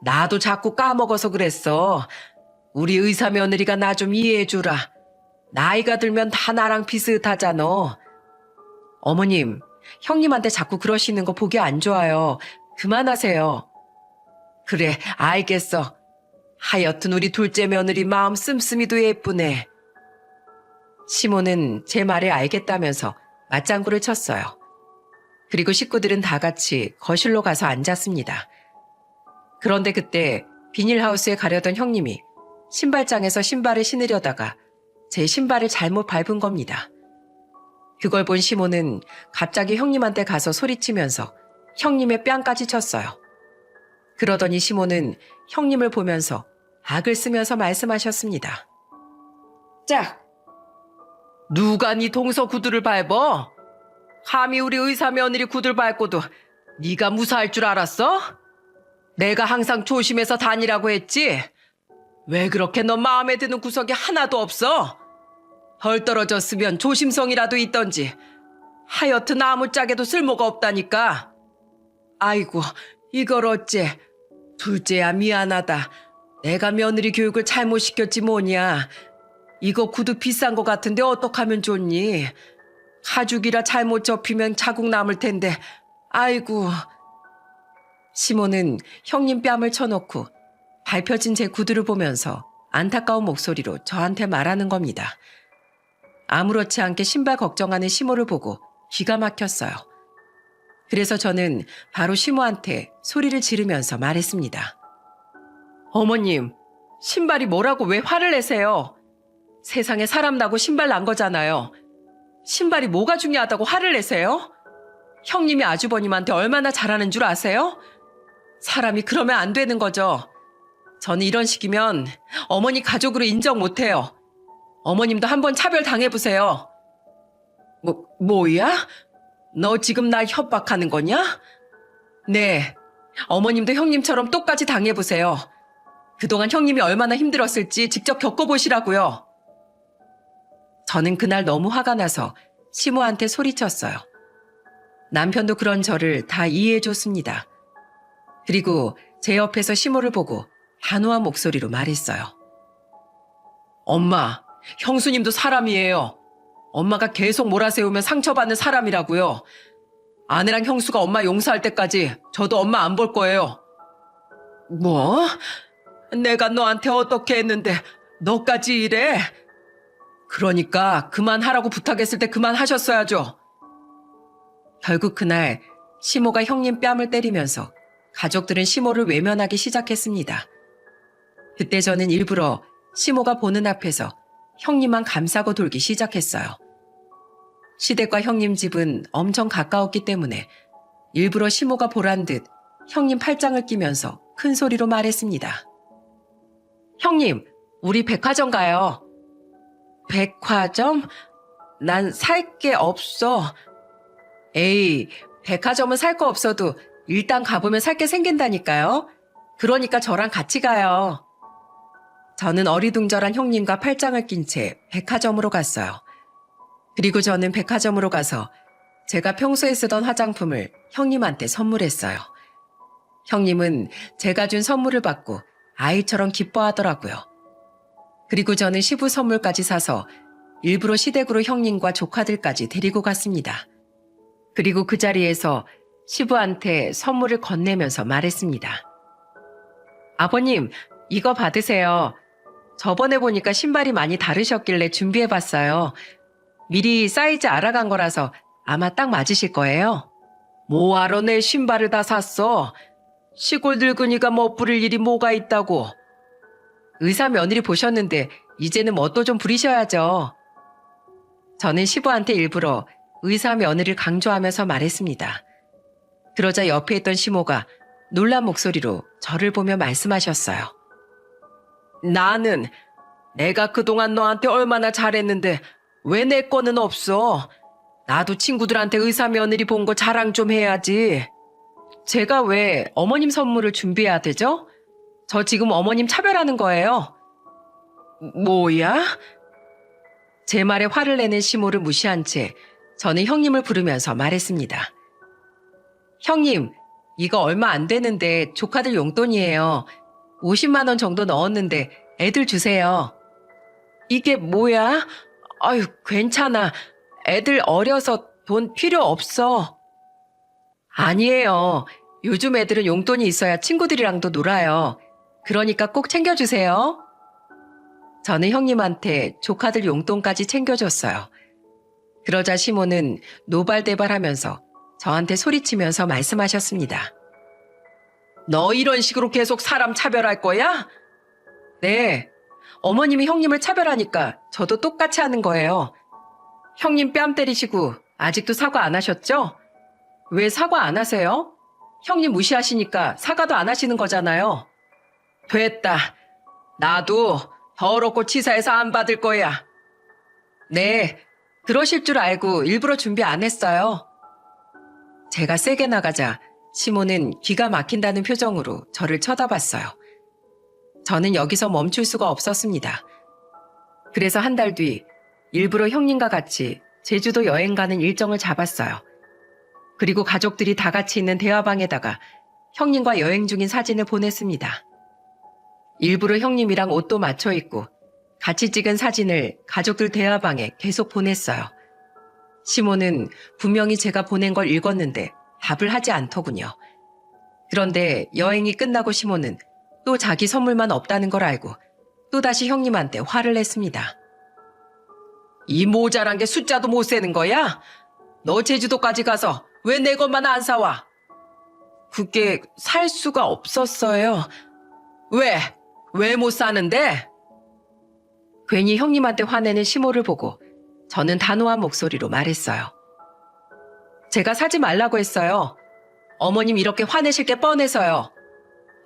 나도 자꾸 까먹어서 그랬어. 우리 의사 며느리가 나 좀 이해해주라. 나이가 들면 다 나랑 비슷하잖아. 어머님, 형님한테 자꾸 그러시는 거 보기 안 좋아요. 그만하세요. 그래, 알겠어. 하여튼 우리 둘째 며느리 마음 씀씀이도 예쁘네. 시모는 제 말에 알겠다면서 맞장구를 쳤어요. 그리고 식구들은 다 같이 거실로 가서 앉았습니다. 그런데 그때 비닐하우스에 가려던 형님이 신발장에서 신발을 신으려다가 제 신발을 잘못 밟은 겁니다. 그걸 본 시모는 갑자기 형님한테 가서 소리치면서 형님의 뺨까지 쳤어요. 그러더니 시모는 형님을 보면서 악을 쓰면서 말씀하셨습니다. 짝! 누가 네 동서 구두를 밟어? 감히 우리 의사 며느리 구두를 밟고도 네가 무사할 줄 알았어? 내가 항상 조심해서 다니라고 했지? 왜 그렇게 너 마음에 드는 구석이 하나도 없어? 덜 떨어졌으면 조심성이라도 있던지. 하여튼 아무짝에도 쓸모가 없다니까. 아이고, 이걸 어째. 둘째야 미안하다. 내가 며느리 교육을 잘못 시켰지 뭐냐. 이거 구두 비싼 거 같은데 어떡하면 좋니? 가죽이라 잘못 접히면 자국 남을 텐데. 아이고. 시모는 형님 뺨을 쳐놓고 밟혀진 제 구두를 보면서 안타까운 목소리로 저한테 말하는 겁니다. 아무렇지 않게 신발 걱정하는 시모를 보고 기가 막혔어요. 그래서 저는 바로 시모한테 소리를 지르면서 말했습니다. 어머님, 신발이 뭐라고 왜 화를 내세요? 세상에 사람 나고 신발 난 거잖아요. 신발이 뭐가 중요하다고 화를 내세요? 형님이 아주버님한테 얼마나 잘하는 줄 아세요? 사람이 그러면 안 되는 거죠. 저는 이런 식이면 어머니 가족으로 인정 못해요. 어머님도 한번 차별 당해보세요. 뭐야? 너 지금 날 협박하는 거냐? 네, 어머님도 형님처럼 똑같이 당해보세요. 그동안 형님이 얼마나 힘들었을지 직접 겪어보시라고요. 저는 그날 너무 화가 나서 시모한테 소리쳤어요. 남편도 그런 저를 다 이해해줬습니다. 그리고 제 옆에서 시모를 보고 단호한 목소리로 말했어요. 엄마, 형수님도 사람이에요. 엄마가 계속 몰아세우면 상처받는 사람이라고요. 아내랑 형수가 엄마 용서할 때까지 저도 엄마 안 볼 거예요. 뭐? 내가 너한테 어떻게 했는데 너까지 이래? 그러니까 그만하라고 부탁했을 때 그만하셨어야죠. 결국 그날 시모가 형님 뺨을 때리면서 가족들은 시모를 외면하기 시작했습니다. 그때 저는 일부러 시모가 보는 앞에서 형님만 감싸고 돌기 시작했어요. 시댁과 형님 집은 엄청 가까웠기 때문에 일부러 시모가 보란 듯 형님 팔짱을 끼면서 큰 소리로 말했습니다. 형님, 우리 백화점 가요. 백화점? 난 살 게 없어. 에이, 백화점은 살 거 없어도 일단 가보면 살 게 생긴다니까요. 그러니까 저랑 같이 가요. 저는 어리둥절한 형님과 팔짱을 낀 채 백화점으로 갔어요. 그리고 저는 백화점으로 가서 제가 평소에 쓰던 화장품을 형님한테 선물했어요. 형님은 제가 준 선물을 받고 아이처럼 기뻐하더라고요. 그리고 저는 시부 선물까지 사서 일부러 시댁으로 형님과 조카들까지 데리고 갔습니다. 그리고 그 자리에서 시부한테 선물을 건네면서 말했습니다. 아버님, 이거 받으세요. 저번에 보니까 신발이 많이 다르셨길래 준비해봤어요. 미리 사이즈 알아간 거라서 아마 딱 맞으실 거예요. 뭐하러 내 신발을 다 샀어? 시골 늙은이가 멋부릴 일이 뭐가 있다고. 의사 며느리 보셨는데 이제는 멋도 좀 부리셔야죠. 저는 시부한테 일부러 의사 며느리를 강조하면서 말했습니다. 그러자 옆에 있던 시모가 놀란 목소리로 저를 보며 말씀하셨어요. 나는 내가 그동안 너한테 얼마나 잘했는데 왜 내 거는 없어? 나도 친구들한테 의사 며느리 본 거 자랑 좀 해야지. 제가 왜 어머님 선물을 준비해야 되죠? 저 지금 어머님 차별하는 거예요. 뭐야? 제 말에 화를 내는 시모를 무시한 채 저는 형님을 부르면서 말했습니다. 형님, 이거 얼마 안 되는데 조카들 용돈이에요. 50만 원 정도 넣었는데 애들 주세요. 이게 뭐야? 아유, 괜찮아. 애들 어려서 돈 필요 없어. 아니에요. 요즘 애들은 용돈이 있어야 친구들이랑도 놀아요. 그러니까 꼭 챙겨주세요. 저는 형님한테 조카들 용돈까지 챙겨줬어요. 그러자 시모는 노발대발하면서 저한테 소리치면서 말씀하셨습니다. 너 이런 식으로 계속 사람 차별할 거야? 네. 어머님이 형님을 차별하니까 저도 똑같이 하는 거예요. 형님 뺨 때리시고 아직도 사과 안 하셨죠? 왜 사과 안 하세요? 형님 무시하시니까 사과도 안 하시는 거잖아요. 됐다. 나도 더럽고 치사해서 안 받을 거야. 네, 그러실 줄 알고 일부러 준비 안 했어요. 제가 세게 나가자 시모는 기가 막힌다는 표정으로 저를 쳐다봤어요. 저는 여기서 멈출 수가 없었습니다. 그래서 한 달 뒤 일부러 형님과 같이 제주도 여행 가는 일정을 잡았어요. 그리고 가족들이 다 같이 있는 대화방에다가 형님과 여행 중인 사진을 보냈습니다. 일부러 형님이랑 옷도 맞춰 입고 같이 찍은 사진을 가족들 대화방에 계속 보냈어요. 시모는 분명히 제가 보낸 걸 읽었는데 답을 하지 않더군요. 그런데 여행이 끝나고 시모는 또 자기 선물만 없다는 걸 알고 또다시 형님한테 화를 냈습니다. 이 모자란 게 숫자도 못 세는 거야? 너 제주도까지 가서 왜 내 것만 안 사와? 그게 살 수가 없었어요. 왜? 왜 못 사는데? 괜히 형님한테 화내는 시모를 보고 저는 단호한 목소리로 말했어요. 제가 사지 말라고 했어요. 어머님 이렇게 화내실 게 뻔해서요.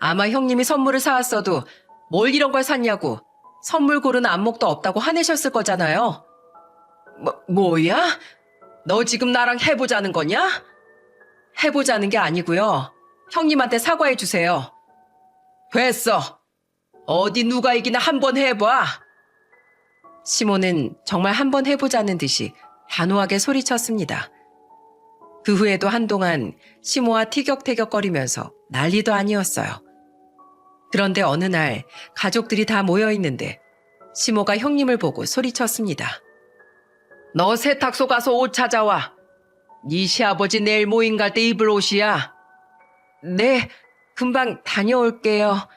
아마 형님이 선물을 사왔어도 뭘 이런 걸 샀냐고 선물 고르는 안목도 없다고 화내셨을 거잖아요. 뭐야? 너 지금 나랑 해보자는 거냐? 해보자는 게 아니고요. 형님한테 사과해 주세요. 됐어. 어디 누가 이기나 한번 해봐. 시모는 정말 한번 해보자는 듯이 단호하게 소리쳤습니다. 그 후에도 한동안 시모와 티격태격거리면서 난리도 아니었어요. 그런데 어느 날 가족들이 다 모여있는데 시모가 형님을 보고 소리쳤습니다. 너 세탁소 가서 옷 찾아와. 네 시아버지 내일 모임 갈 때 입을 옷이야. 네, 금방 다녀올게요.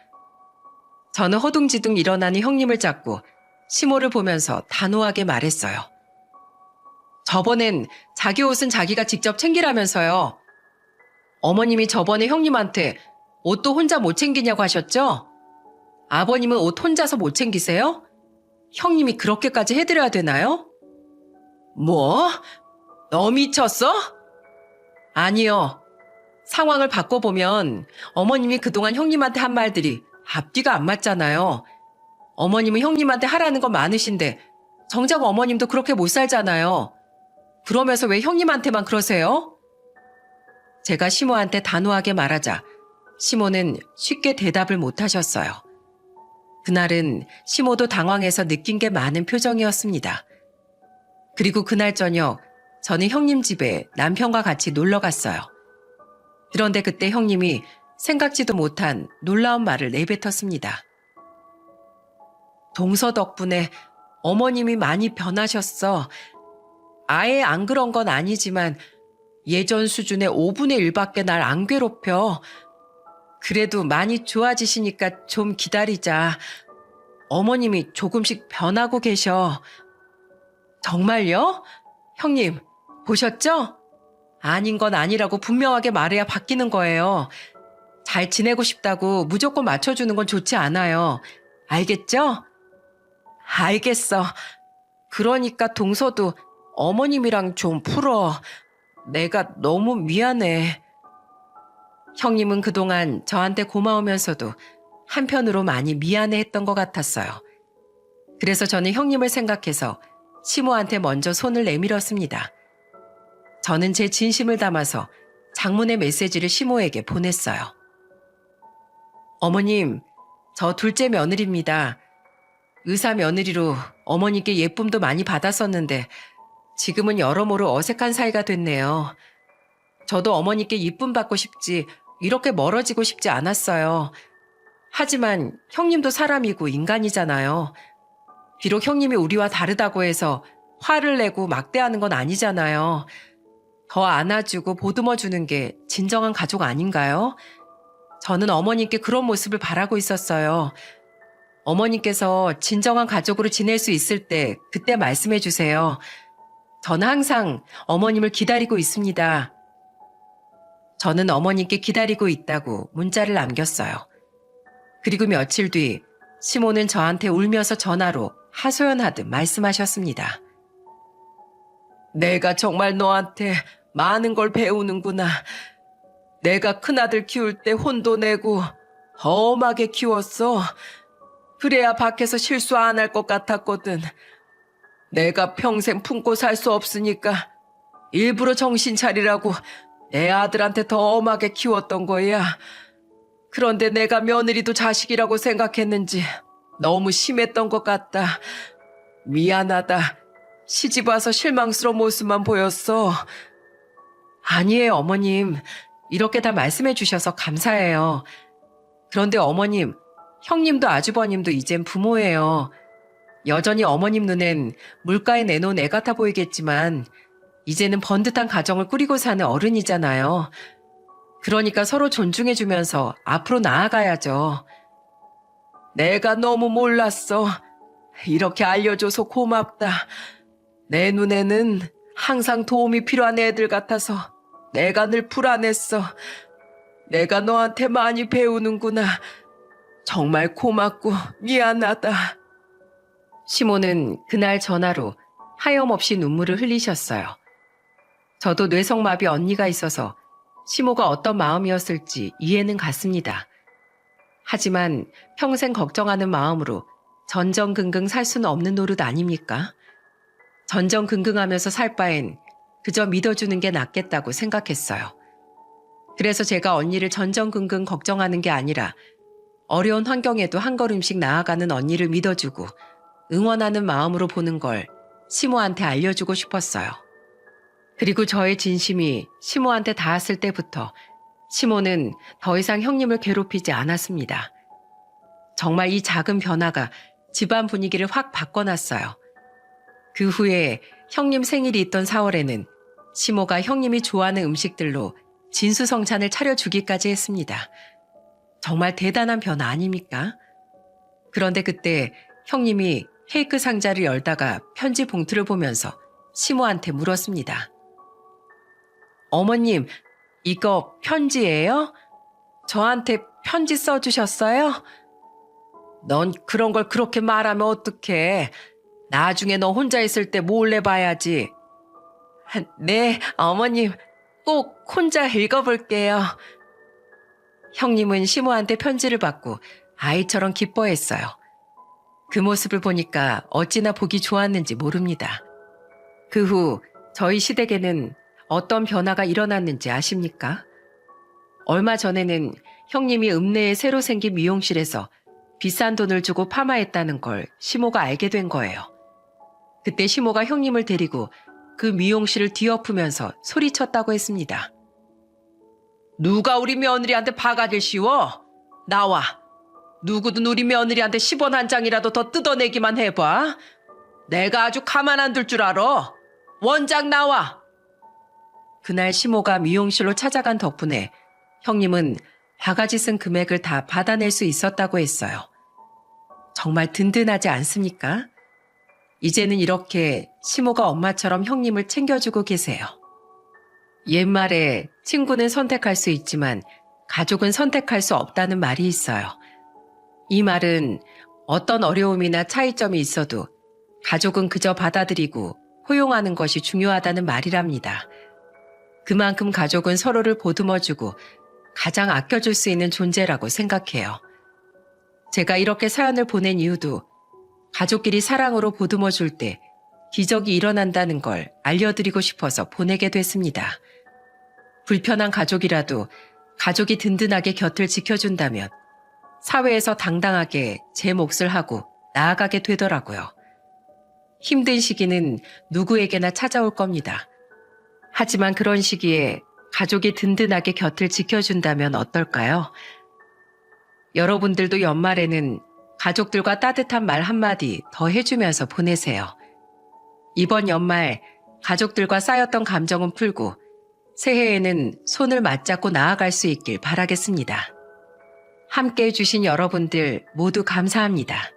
저는 허둥지둥 일어나는 형님을 잡고 시모를 보면서 단호하게 말했어요. 저번엔 자기 옷은 자기가 직접 챙기라면서요. 어머님이 저번에 형님한테 옷도 혼자 못 챙기냐고 하셨죠? 아버님은 옷 혼자서 못 챙기세요? 형님이 그렇게까지 해드려야 되나요? 뭐? 너 미쳤어? 아니요. 상황을 바꿔보면 어머님이 그동안 형님한테 한 말들이 앞뒤가 안 맞잖아요. 어머님은 형님한테 하라는 건 많으신데 정작 어머님도 그렇게 못 살잖아요. 그러면서 왜 형님한테만 그러세요? 제가 시모한테 단호하게 말하자 시모는 쉽게 대답을 못 하셨어요. 그날은 시모도 당황해서 느낀 게 많은 표정이었습니다. 그리고 그날 저녁 저는 형님 집에 남편과 같이 놀러 갔어요. 그런데 그때 형님이 생각지도 못한 놀라운 말을 내뱉었습니다. 동서 덕분에 어머님이 많이 변하셨어. 아예 안 그런 건 아니지만 예전 수준의 5분의 1밖에 날 안 괴롭혀. 그래도 많이 좋아지시니까 좀 기다리자. 어머님이 조금씩 변하고 계셔. 정말요? 형님, 보셨죠? 아닌 건 아니라고 분명하게 말해야 바뀌는 거예요. 잘 지내고 싶다고 무조건 맞춰주는 건 좋지 않아요. 알겠죠? 알겠어. 그러니까 동서도 어머님이랑 좀 풀어. 내가 너무 미안해. 형님은 그동안 저한테 고마우면서도 한편으로 많이 미안해했던 것 같았어요. 그래서 저는 형님을 생각해서 시모한테 먼저 손을 내밀었습니다. 저는 제 진심을 담아서 장문의 메시지를 시모에게 보냈어요. 어머님, 저 둘째 며느리입니다. 의사 며느리로 어머니께 예쁨도 많이 받았었는데 지금은 여러모로 어색한 사이가 됐네요. 저도 어머니께 예쁨 받고 싶지 이렇게 멀어지고 싶지 않았어요. 하지만 형님도 사람이고 인간이잖아요. 비록 형님이 우리와 다르다고 해서 화를 내고 막대하는 건 아니잖아요. 더 안아주고 보듬어주는 게 진정한 가족 아닌가요? 저는 어머님께 그런 모습을 바라고 있었어요. 어머님께서 진정한 가족으로 지낼 수 있을 때 그때 말씀해 주세요. 저는 항상 어머님을 기다리고 있습니다. 저는 어머님께 기다리고 있다고 문자를 남겼어요. 그리고 며칠 뒤 시모는 저한테 울면서 전화로 하소연하듯 말씀하셨습니다. 내가 정말 너한테 많은 걸 배우는구나. 내가 큰아들 키울 때 혼도 내고 엄하게 키웠어. 그래야 밖에서 실수 안 할 것 같았거든. 내가 평생 품고 살 수 없으니까 일부러 정신 차리라고 내 아들한테 더 엄하게 키웠던 거야. 그런데 내가 며느리도 자식이라고 생각했는지 너무 심했던 것 같다. 미안하다. 시집 와서 실망스러운 모습만 보였어. 아니에요, 어머님. 이렇게 다 말씀해 주셔서 감사해요. 그런데 어머님, 형님도 아주버님도 이젠 부모예요. 여전히 어머님 눈엔 물가에 내놓은 애 같아 보이겠지만 이제는 번듯한 가정을 꾸리고 사는 어른이잖아요. 그러니까 서로 존중해주면서 앞으로 나아가야죠. 내가 너무 몰랐어. 이렇게 알려줘서 고맙다. 내 눈에는 항상 도움이 필요한 애들 같아서 내가 늘 불안했어. 내가 너한테 많이 배우는구나. 정말 고맙고 미안하다. 시모는 그날 전화로 하염없이 눈물을 흘리셨어요. 저도 뇌성마비 언니가 있어서 시모가 어떤 마음이었을지 이해는 갔습니다. 하지만 평생 걱정하는 마음으로 전전긍긍 살 수는 없는 노릇 아닙니까? 전전긍긍하면서 살 바엔 그저 믿어주는 게 낫겠다고 생각했어요. 그래서 제가 언니를 전전긍긍 걱정하는 게 아니라 어려운 환경에도 한 걸음씩 나아가는 언니를 믿어주고 응원하는 마음으로 보는 걸 시모한테 알려주고 싶었어요. 그리고 저의 진심이 시모한테 닿았을 때부터 시모는 더 이상 형님을 괴롭히지 않았습니다. 정말 이 작은 변화가 집안 분위기를 확 바꿔놨어요. 그 후에 형님 생일이 있던 4월에는 시모가 형님이 좋아하는 음식들로 진수성찬을 차려주기까지 했습니다. 정말 대단한 변화 아닙니까? 그런데 그때 형님이 케이크 상자를 열다가 편지 봉투를 보면서 시모한테 물었습니다. 어머님, 이거 편지예요? 저한테 편지 써주셨어요? 넌 그런 걸 그렇게 말하면 어떡해. 나중에 너 혼자 있을 때 몰래 봐야지. 네, 어머님, 꼭 혼자 읽어볼게요. 형님은 시모한테 편지를 받고 아이처럼 기뻐했어요. 그 모습을 보니까 어찌나 보기 좋았는지 모릅니다. 그 후 저희 시댁에는 어떤 변화가 일어났는지 아십니까? 얼마 전에는 형님이 읍내에 새로 생긴 미용실에서 비싼 돈을 주고 파마했다는 걸 시모가 알게 된 거예요. 그때 시모가 형님을 데리고 그 미용실을 뒤엎으면서 소리쳤다고 했습니다. 누가 우리 며느리한테 바가지를 씌워? 나와. 누구든 우리 며느리한테 10원 한 장이라도 더 뜯어내기만 해봐. 내가 아주 가만 안 둘 줄 알아. 원장 나와. 그날 시모가 미용실로 찾아간 덕분에 형님은 바가지 쓴 금액을 다 받아낼 수 있었다고 했어요. 정말 든든하지 않습니까? 이제는 이렇게 시모가 엄마처럼 형님을 챙겨주고 계세요. 옛말에 친구는 선택할 수 있지만 가족은 선택할 수 없다는 말이 있어요. 이 말은 어떤 어려움이나 차이점이 있어도 가족은 그저 받아들이고 포용하는 것이 중요하다는 말이랍니다. 그만큼 가족은 서로를 보듬어주고 가장 아껴줄 수 있는 존재라고 생각해요. 제가 이렇게 사연을 보낸 이유도 가족끼리 사랑으로 보듬어줄 때 기적이 일어난다는 걸 알려드리고 싶어서 보내게 됐습니다. 불편한 가족이라도 가족이 든든하게 곁을 지켜준다면 사회에서 당당하게 제 몫을 하고 나아가게 되더라고요. 힘든 시기는 누구에게나 찾아올 겁니다. 하지만 그런 시기에 가족이 든든하게 곁을 지켜준다면 어떨까요? 여러분들도 연말에는 가족들과 따뜻한 말 한마디 더 해주면서 보내세요. 이번 연말 가족들과 쌓였던 감정은 풀고 새해에는 손을 맞잡고 나아갈 수 있길 바라겠습니다. 함께 해주신 여러분들 모두 감사합니다.